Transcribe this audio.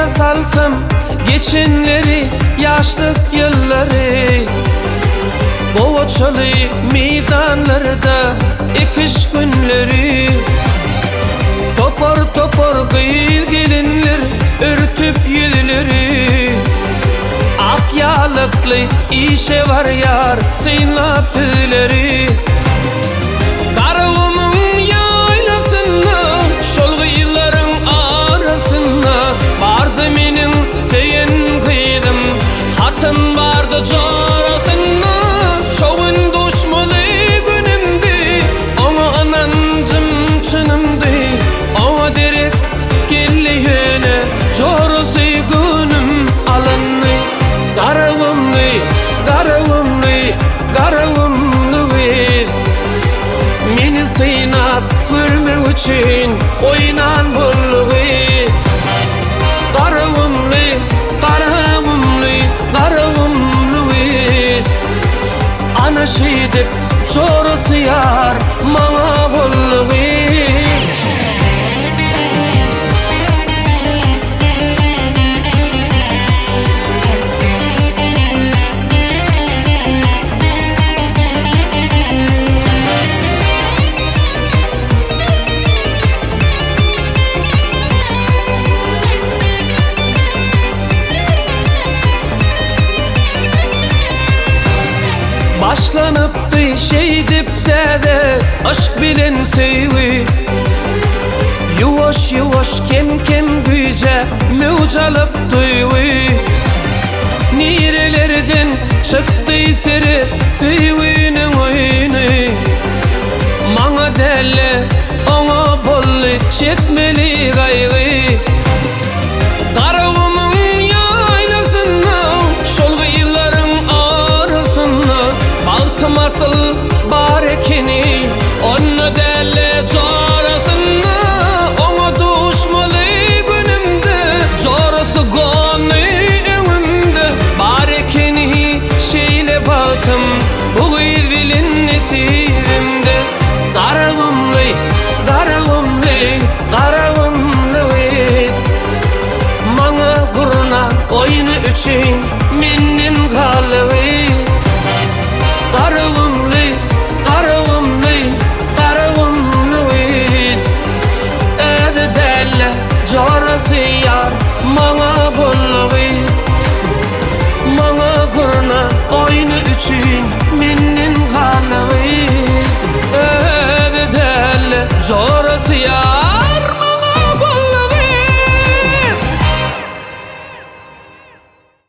Yadına salsam geçenleri, yaşlık yılları. Boğaçalı meydanlarda ekiş günleri. Topar topar kıyıl gelinler örtüp yüzleri. Ak yağlıklı işe var yar sıynap tüyleri. Karıvımın yaylasına, şol kıyıların arasına vardı menin seyen kıydım, hatın vardı carasına. Şovun düşmanı günümdi, ona anancım çınımdı. Ona derek gelleyene carası günüm alındı. Karıvımlı, karıvımlı, karıvımlı bir meni sıynap görme için oynan bullu bir. Karıvımlı, karıvımlı, karıvımlı bir ana şiddet çorusu yar mama bullu bir. Başlanıptı şey dipte de aşk bilen sevi. Yuvaş yuvaş kem kem güce mevcalıp duyvi. Nirelerden çıktı seri sevinin oyunu. Mana delle ona bollu çekmeli gayrı. Karıvımın yaylasına, şol kıyıların arasına baltım asıl barekini, onu delle carasına. Ona düşmalı günümde, carası gönlü önümde. Barekini şeyle baktım, bu izvilin nesirimde. Karıvımlı, karıvımlı, karıvımlı biz mana gurna oyunu üçün menin kalıvi.